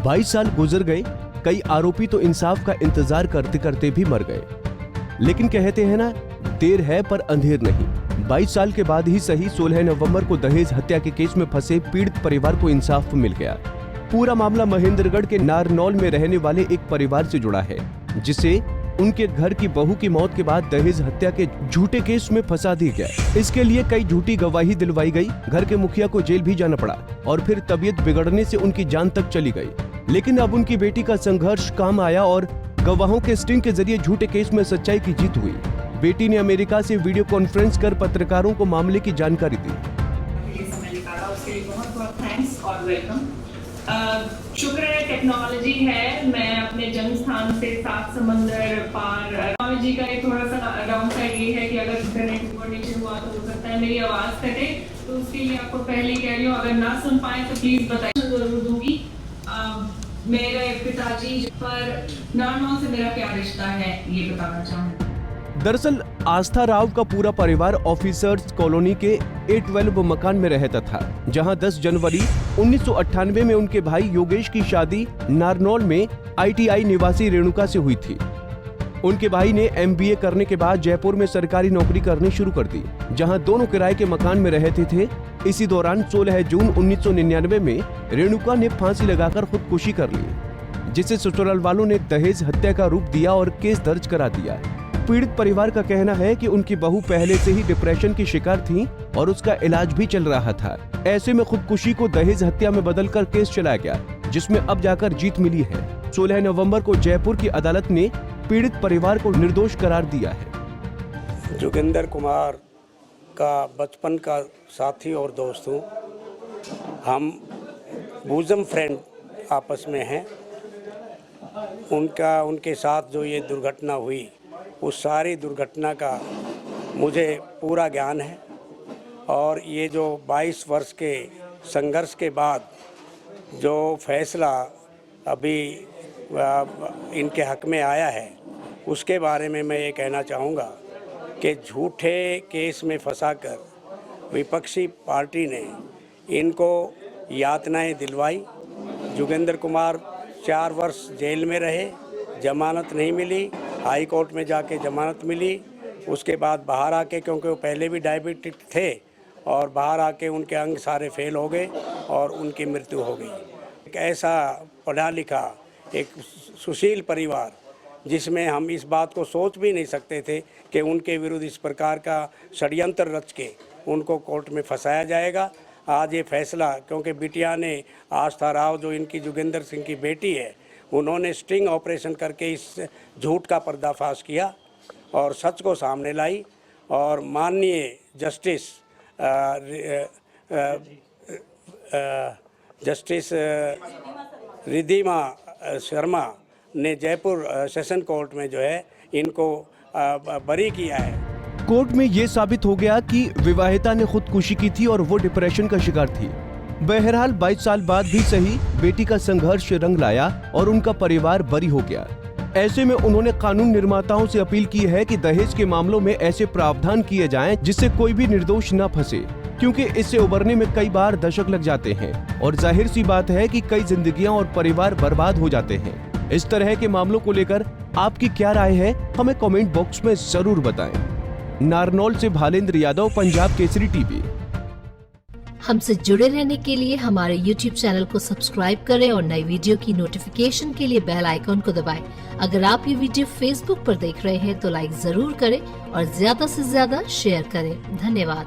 22 साल गुजर गए, कई आरोपी तो इंसाफ का इंतजार करते करते भी मर गए। लेकिन कहते हैं ना, देर है पर अंधेर नहीं। 22 साल के बाद ही सही 16 नवंबर को दहेज हत्या के केस में फंसे पीड़ित परिवार को इंसाफ मिल गया। पूरा मामला महेंद्रगढ़ के नारनौल में रहने वाले एक परिवार से जुड़ा है, जिसे उनके घर की बहू की मौत के बाद दहेज हत्या के झूठे केस में फंसा दिया गया। इसके लिए कई झूठी गवाही दिलवाई गई, घर के मुखिया को जेल भी जाना पड़ा और फिर तबीयत बिगड़ने से उनकी जान तक चली गई। लेकिन अब उनकी बेटी का संघर्ष काम आया और गवाहों के स्टिंग के जरिए झूठे केस में सच्चाई की जीत हुई। बेटी ने अमेरिका से वीडियो कॉन्फ्रेंस कर पत्रकारों को मामले की जानकारी दी। शुक्र है टेक्नोलॉजी है, मैं अपने जन्म स्थान से 7 समंदर पार। टेक्नोलॉजी का एक थोड़ा सा डाउन साइड ये है कि अगर इंटरनेट ऊपर नीचे हुआ तो हो सकता है मेरी आवाज कटे, तो उसके लिए आपको पहले कह रही हूँ, अगर ना सुन पाए तो प्लीज बताइए, जरूर दूंगी। मेरे पिताजी पर नारनौल से मेरा क्या रिश्ता है ये बताना चाहूँगी। दरअसल आस्था राव का पूरा परिवार ऑफिसर्स कॉलोनी के A12 मकान में रहता था, जहां 10 जनवरी 1998 में उनके भाई योगेश की शादी नारनौल में ITI निवासी रेणुका से हुई थी। उनके भाई ने MBA करने के बाद जयपुर में सरकारी नौकरी करनी शुरू कर दी, जहां दोनों किराए के मकान में रहते थे। इसी दौरान 16 जून 1999 में रेणुका ने फांसी लगाकर खुदकुशी कर ली, जिसे ससुराल वालों ने दहेज हत्या का रूप दिया और केस दर्ज करा दिया। पीड़ित परिवार का कहना है कि उनकी बहू पहले से ही डिप्रेशन की शिकार थी और उसका इलाज भी चल रहा था। ऐसे में खुदकुशी को दहेज हत्या में बदलकर केस चलाया गया, जिसमें अब जाकर जीत मिली है। 16 नवंबर को जयपुर की अदालत ने पीड़ित परिवार को निर्दोष करार दिया है। जोगिंदर कुमार का बचपन का साथी और दोस्त हूँ। हम बूजम फ्रेंड आपस में हैं। उनके साथ जो ये दुर्घटना हुई, उस सारी दुर्घटना का मुझे पूरा ज्ञान है और ये जो 22 वर्ष के संघर्ष के बाद जो फैसला अभी इनके हक में आया है, उसके बारे में मैं ये कहना चाहूँगा कि झूठे केस में फंसाकर विपक्षी पार्टी ने इनको यातनाएं दिलवाई। जोगिंदर कुमार 4 वर्ष जेल में रहे, जमानत नहीं मिली, हाई कोर्ट में जाके जमानत मिली। उसके बाद बाहर आके, क्योंकि वो पहले भी डायबिटिक थे, और बाहर आके उनके अंग सारे फेल हो गए और उनकी मृत्यु हो गई। एक ऐसा पढ़ा लिखा एक सुशील परिवार, जिसमें हम इस बात को सोच भी नहीं सकते थे कि उनके विरुद्ध इस प्रकार का षड्यंत्र रच के उनको कोर्ट में फंसाया जाएगा। आज ये फैसला, क्योंकि बिटिया ने, आस्था राव जो इनकी जोगिंदर सिंह की बेटी है, उन्होंने स्टिंग ऑपरेशन करके इस झूठ का पर्दाफाश किया और सच को सामने लाई। और माननीय जस्टिस रिद्धिमा शर्मा ने जयपुर सेशन कोर्ट में जो है इनको बरी किया है। कोर्ट में ये साबित हो गया कि विवाहिता ने खुदकुशी की थी और वो डिप्रेशन का शिकार थी। बहरहाल 22 साल बाद भी सही बेटी का संघर्ष रंग लाया और उनका परिवार बरी हो गया। ऐसे में उन्होंने कानून निर्माताओं से अपील की है कि दहेज के मामलों में ऐसे प्रावधान किए जाएं जिससे कोई भी निर्दोष न फंसे, क्योंकि इससे उबरने में कई बार दशक लग जाते हैं और जाहिर सी बात है कि कई जिंदगियां और परिवार बर्बाद हो जाते हैं। इस तरह के मामलों को लेकर आपकी क्या राय है, हमें कमेंट बॉक्स में जरूर बताएं। नारनौल से भालेंद्र यादव, पंजाब केसरी टीवी। हमसे जुड़े रहने के लिए हमारे YouTube चैनल को सब्सक्राइब करें और नई वीडियो की नोटिफिकेशन के लिए बेल आइकॉन को दबाएं। अगर आप ये वीडियो Facebook पर देख रहे हैं तो लाइक जरूर करें और ज्यादा से ज्यादा शेयर करें। धन्यवाद।